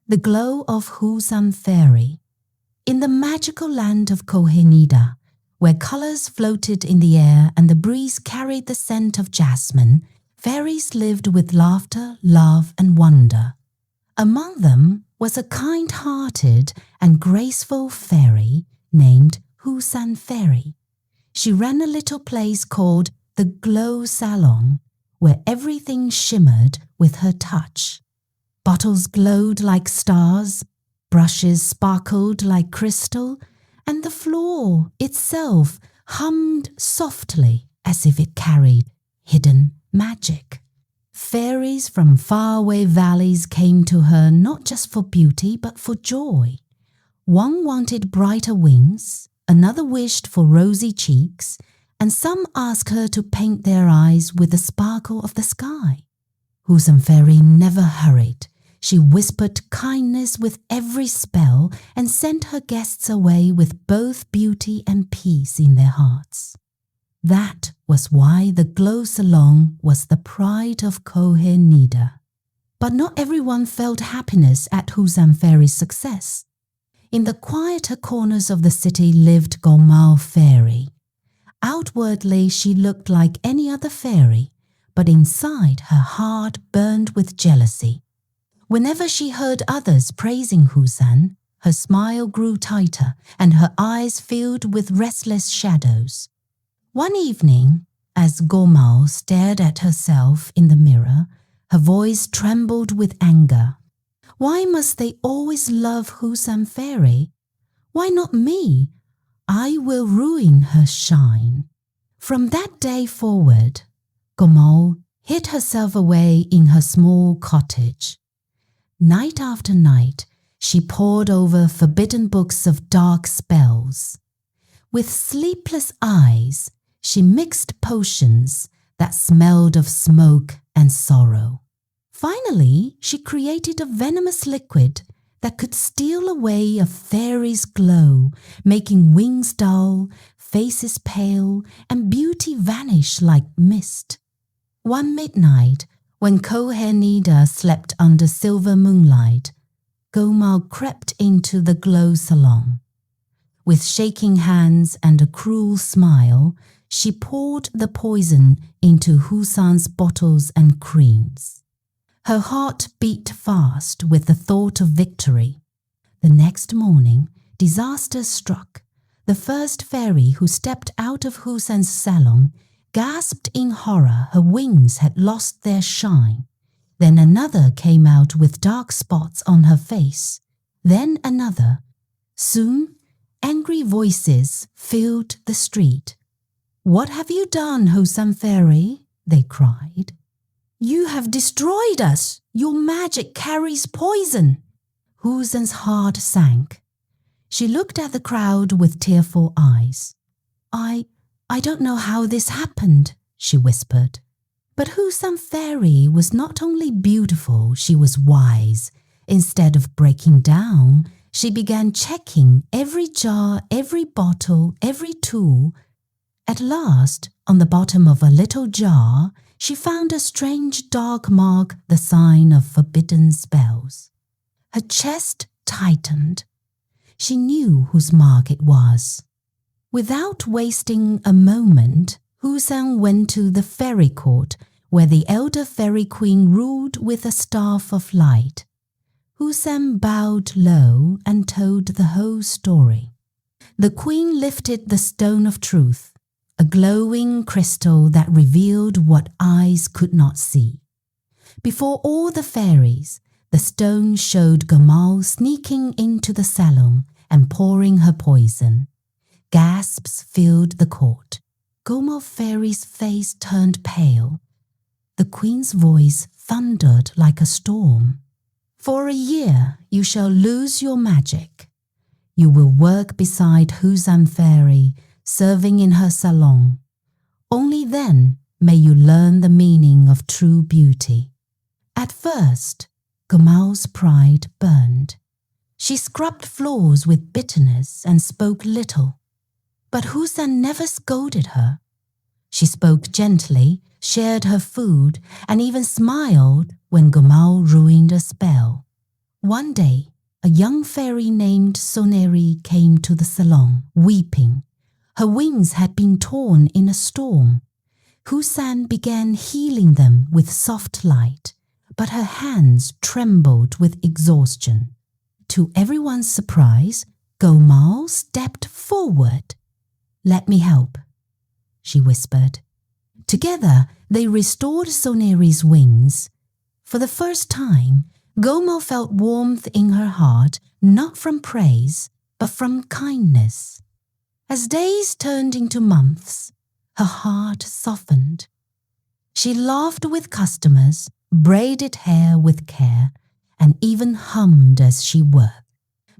The glow of Husan Fairy. In the magical land of Kohe Nida, where colors floated in the air and the breeze carried the scent of jasmine, fairies lived with laughter, love, and wonder. Among them was a kind-hearted and graceful fairy named Gomal Fairy. She ran a little place called the Salon, where everything shimmered with her touch. Bottles glowed like stars, brushes sparkled like crystal, and the floor itself hummed softly as if it carried hidden magic. Fairies from faraway valleys came to her not just for beauty but for joy. One wanted brighter wings, another wished for rosy cheeks, and some asked her to paint their eyes with the sparkle of the sky. Husan Fairy never hurried. She whispered kindness with every spell and sent her guests away with both beauty and peace in their hearts. That was why the Glow Salon was the pride of Kohe Nida. But not everyone felt happiness at Husan Fairy's success. In the quieter corners of the city lived Gomal Fairy. Outwardly, she looked like any other fairy, but inside her heart burned with jealousy. Whenever she heard others praising Husan, her smile grew tighter and her eyes filled with restless shadows. One evening, as Gomal stared at herself in the mirror, her voice trembled with anger. Why must they always love Husan Fairy? Why not me? I will ruin her shine. From that day forward, Gomal hid herself away in her small cottage. Night after night, she pored over forbidden books of dark spells. With sleepless eyes, she mixed potions that smelled of smoke and sorrow. Finally, she created a venomous liquid that could steal away a fairy's glow, making wings dull, faces pale, and beauty vanish like mist. One midnight, when Kohe Nida slept under silver moonlight, Gomal crept into the Glow Salon. With shaking hands and a cruel smile, she poured the poison into Husan's bottles and creams. Her heart beat fast with the thought of victory. The next morning, disaster struck. The first fairy who stepped out of Husan's salon gasped in horror her wings had lost their shine. Then another came out with dark spots on her face. Then another. Soon, angry voices filled the street. "What have you done, Husan Fairy?" they cried. "You have destroyed us! Your magic carries poison!" Husan's heart sank. She looked at the crowd with tearful eyes. I don't know how this happened," she whispered. But Husan Fairy was not only beautiful, she was wise. Instead of breaking down, she began checking every jar, every bottle, every tool. At last, on the bottom of a little jar, she found a strange dark mark, the sign of forbidden spells. Her chest tightened. She knew whose mark it was. Without wasting a moment, Husan went to the fairy court, where the elder fairy queen ruled with a staff of light. Husan bowed low and told the whole story. The queen lifted the stone of truth, a glowing crystal that revealed what eyes could not see. Before all the fairies, the stone showed Gomal sneaking into the salon and pouring her poison. Gasps filled the court. Gomal Fairy's face turned pale. The queen's voice thundered like a storm. "For a year you shall lose your magic. You will work beside Husan Fairy, serving in her salon. Only then may you learn the meaning of true beauty." At first, Gomal's pride burned. She scrubbed floors with bitterness and spoke little. But Husan never scolded her. She spoke gently, shared her food, and even smiled when Gomal ruined a spell. One day, a young fairy named Soneri came to the salon, weeping. Her wings had been torn in a storm. Husan began healing them with soft light, but her hands trembled with exhaustion. To everyone's surprise, Gomal stepped forward. "Let me help," she whispered. Together, they restored Soneri's wings. For the first time, Gomal felt warmth in her heart, not from praise, but from kindness. As days turned into months, her heart softened. She laughed with customers, braided hair with care, and even hummed as she worked.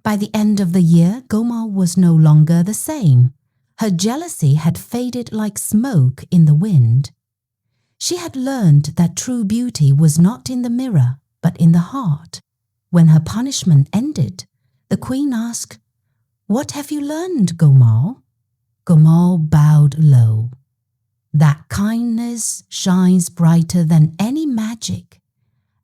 By the end of the year, Gomal was no longer the same. Her jealousy had faded like smoke in the wind. She had learned that true beauty was not in the mirror, but in the heart. When her punishment ended, the queen asked, "What have you learned, Gomal?" Gomal bowed low. "That kindness shines brighter than any magic,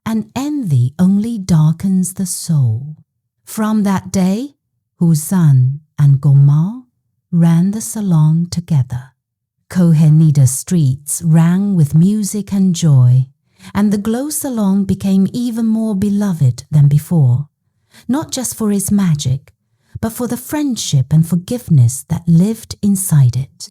and envy only darkens the soul." From that day, Husan and Gomal ran the salon together. Kohe Nida streets rang with music and joy, and the glow salon became even more beloved than before, not just for its magic, but for the friendship and forgiveness that lived inside it.